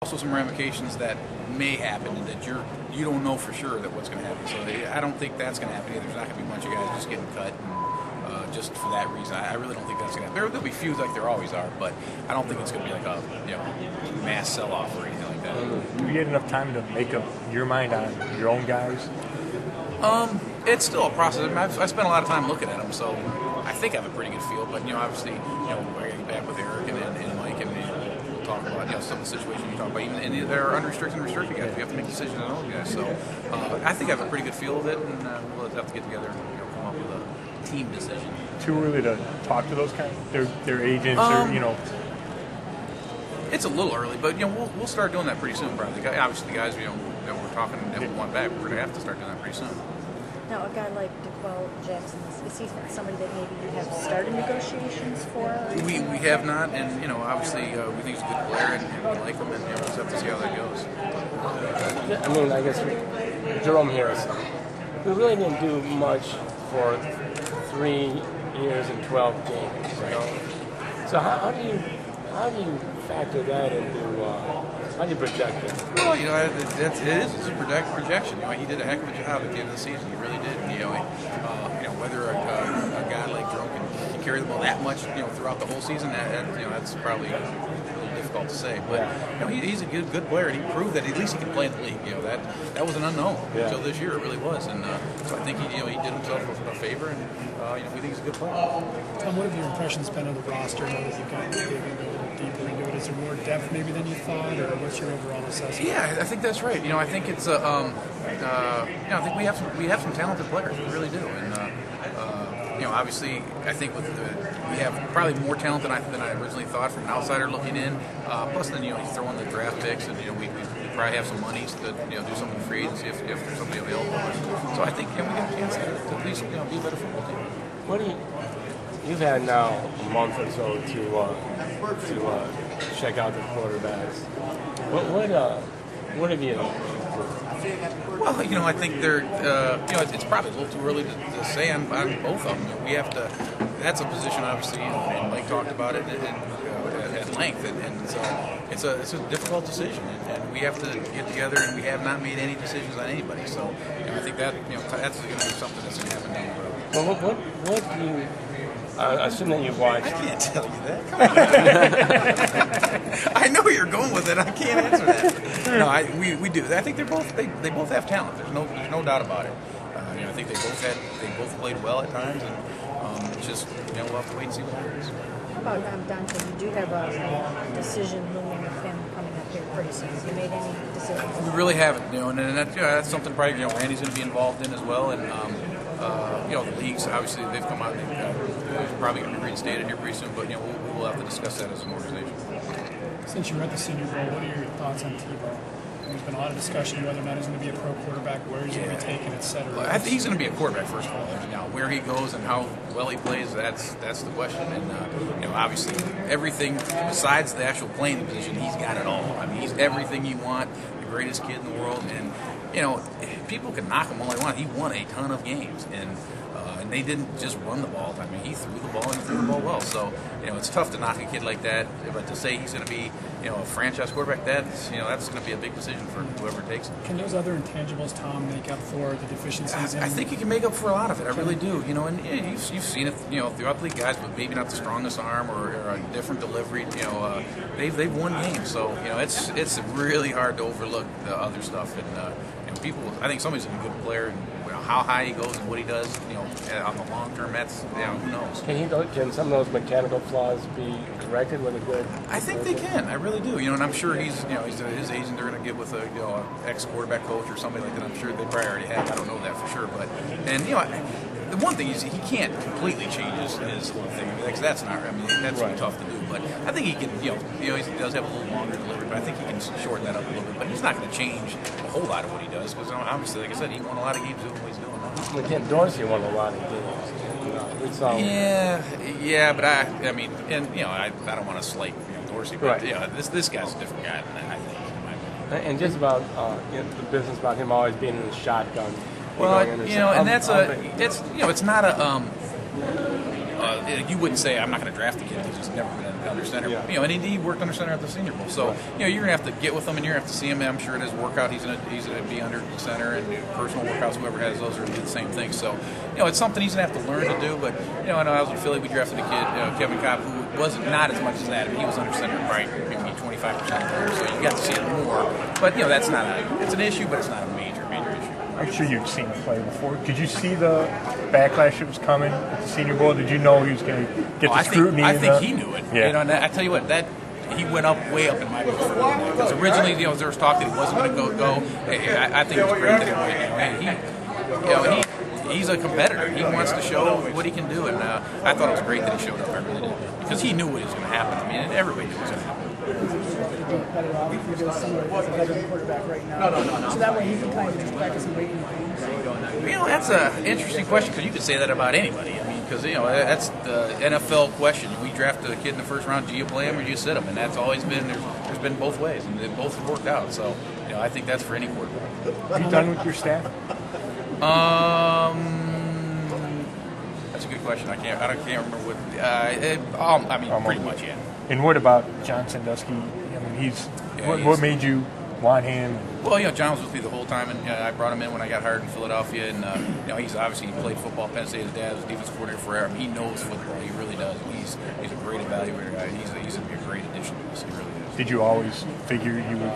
Also, some ramifications that may happen that you don't know for sure that what's going to happen. So I don't think that's going to happen either. There's not going to be a bunch of guys just getting cut, and just for that reason, I really don't think that's going to happen. There'll be feuds like there always are, but I don't think it's going to be like a mass sell-off or anything like that. Do you get enough time to make up your mind on your own guys? It's still a process. I mean, I spent a lot of time looking at them, so I think I have a pretty good feel. But obviously, I got to get back with Eric and Mike, and we'll talk about some of the situations you talk about. Even there are unrestricted and restricted guys. We have to make decisions on all guys. So I think I have a pretty good feel of it, and we'll have to get together and come up with a team decision. Too early to talk to those guys? Their agents, It's a little early, but we'll start doing that pretty soon. Probably. Obviously, the guys that we're talking that we want back, we're going to have to start doing that pretty soon. Now, a guy like DeQuell Jackson, is he somebody that maybe you have started negotiations for? We have not, and obviously we think he's a good player, and we like him, and we'll just have to see how that goes. I mean, I guess Jerome Harris. We really didn't do much for 3 years and 12 games. So how do you factor that into? How do you project it? Well, it's a projection. He did a heck of a job at the end of the season. He really did. Whether a guy like Jerome can carry the ball that much, throughout the whole season, that's probably a little difficult to say. But he's a good player, and he proved that at least he can play in the league. That was an unknown until this year. It really was, and so I think he did himself a favor, and we think he's a good player. Tom, what have your impressions been of the roster now that you've gotten big and a little deeper into it? Is there more depth maybe than you thought, or what's your overall assessment? Yeah, I think that's right. I think it's I think we have some talented players. We really do, and obviously, I think we have probably more talent than I originally thought from an outsider looking in. Plus, then you throw in the draft picks, and we probably have some monies to do something in free agency if there's somebody available. So I think we got a chance to at least be a better football team. You've had now a month or so to check out the quarterbacks. What have you? Well, I think they're, it's probably a little too early to say on both of them. We have to. That's a position, obviously, and Mike talked about it at length, and so it's a difficult decision, and we have to get together, and we have not made any decisions on anybody. So I think that that's going to be something that's going to happen down the road. Well, what do you? I assume that you've watched. I can't tell you that. Come on. I know where you're going with it. I can't answer that. No, we do. I think they both have talent. There's no doubt about it. I think they both played well at times, and it's just we'll have to wait and see what happens. How about Dante? You do have a decision looming with him coming up here pretty soon. Have you made any decisions? We really haven't. And that's something probably Randy's going to be involved in as well, and the leagues obviously they've come out and they're probably going to be reinstated here pretty soon, but we'll have to discuss that as an organization. Since you're at the Senior Bowl, what are your thoughts on Tebow? There's been a lot of discussion whether or not he's going to be a pro quarterback, where he's going to be taken, etc. Well, I think he's going to be a quarterback first of all. Now, where he goes and how well he plays, that's the question. And obviously, everything besides the actual playing position, he's got it all. I mean, he's everything you want, the greatest kid in the world, and people can knock him all they want. He won a ton of games, and they didn't just run the ball. I mean, he threw the ball and he threw the ball well. So, it's tough to knock a kid like that, but to say he's going to be, a franchise quarterback, that's going to be a big decision for whoever takes it. Can those other intangibles, Tom, make up for the deficiencies? I think he can make up for a lot of it. I really do. And you've seen it, throughout the league, guys with maybe not the strongest arm or a different delivery. They've won games. So, it's really hard to overlook the other stuff. And people, I think somebody's a good player, and how high he goes and what he does, on the long term, that's who knows. Can some of those mechanical flaws be corrected with a good? I think they can. I really do. And I'm sure he's his agent. They're going to get with a ex quarterback coach or somebody like that. I'm sure they probably already have. I don't know that for sure, but the one thing is he can't completely change his whole thing. Because that's not. I mean, that's really tough to do. But I think he can. He does have a little longer delivery, but I think he can shorten that up a little bit. But he's not going to change a whole lot of what he does because obviously, like I said, he won a lot of games doing what he's doing. Well, Ken Dorsey won a lot of games. Yeah, but I mean, and I don't want to slight Dorsey, but this guy's a different guy than that, I think. And just about the business about him always being in the shotgun. Well, and that's it's not a you wouldn't say I'm not going to draft the kid because he's never been under center. Yeah. And he worked under center at the Senior Bowl. So you're going to have to get with him and you're going to have to see him. I'm sure at his workout he's going to be under center, and personal workouts, whoever has those, are the same thing. So it's something he's going to have to learn to do. But I know I was in Philly, we drafted a kid, Kevin Cobb, who was not as much as that. I mean, he was under center, right? Maybe 25% of the time, so you got to see it more. But that's not it's an issue, but it's not a major issue. I'm sure you've seen him play before. Did you see the backlash that was coming at the Senior Bowl? Did you know he was going to get the scrutiny? I think he knew it. Yeah. And I tell you what, he went way up in my book because originally, there was talk that he wasn't going to go. I think it was great that he's a competitor. He wants to show what he can do, and I thought it was great that he showed up. I really did, because he knew what was going to happen. I mean, everybody knew what was going to happen. Better off if you're doing similar as a veteran quarterback right now. So that way you can kind of just practice and wait in games. That's an interesting question, because you could say that about anybody. I mean, because that's the NFL question. We draft a kid in the first round. Do you play him or do you sit him? And that's always been there's been both ways, and they both have worked out. So I think that's for any quarterback. Are you done with your staff? That's a good question. I can't remember what. Pretty much, yeah. And what about John Sandusky? I mean, what made you want him? Well, John was with me the whole time, and I brought him in when I got hired in Philadelphia. And he's obviously played football at Penn State. His dad was defensive coordinator forever. I mean, he knows football. He really does. He's a great evaluator. He's going to be a great addition to us. He really is. Did you always figure you would?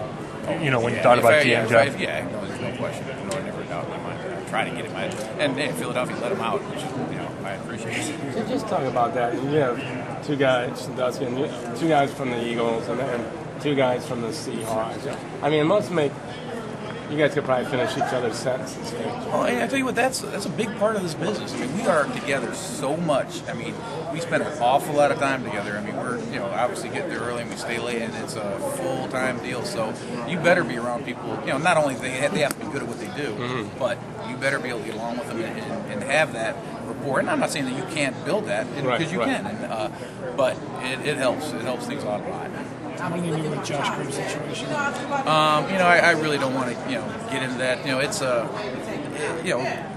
When you thought about GM job? There's no question. I never doubt in my mind. I try to get him out, and Philadelphia let him out, which I appreciate it. So just talk about that. You have two guys, Sandusky, and two guys from the Eagles, and two guys from the Seahawks. I mean, it must make you guys could probably finish each other's sentences. Well, I tell you what, that's a big part of this business. I mean, we are together so much. I mean, we spend an awful lot of time together. I mean, we're obviously get there early and we stay late, and it's a full-time deal. So you better be around people. Not only they have to be good at what they do, but you better be able to get along with them and have that rapport. And I'm not saying that you can't build that, because you can. But it helps. It helps things out a lot. How many knew with Josh Cribbs' situation? I really don't want to, get into that. It's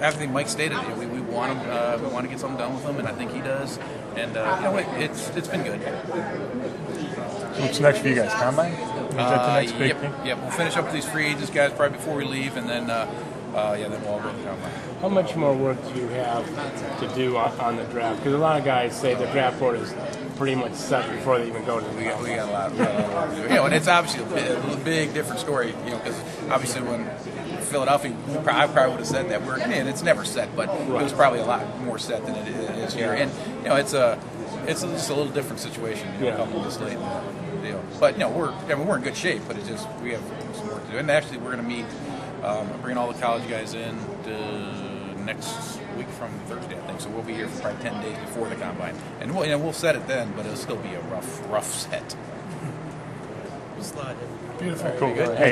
everything Mike stated. We want him. We want to get something done with him, and I think he does. And it's been good. So what's next for you guys? Combine? Is that the next big thing? Yep. We'll finish up with these free agents guys probably before we leave, and then then we'll all go to the combine. How much more work do you have to do on the draft? Because a lot of guys say the draft board is pretty much set before they even go to the combine. We got a lot of to do. And it's obviously a big different story, because obviously when Philadelphia, I probably would have said that. And it's never set, but it was probably a lot more set than it is here. And it's just a little different situation, coming this late. But we're in good shape, but it's just we have some work to do. And actually, we're going to meet, bringing all the college guys in next week from Thursday, I think. So we'll be here for probably 10 days before the combine, and we'll set it then, but it'll still be a rough set. Beautiful. Cool. Hey,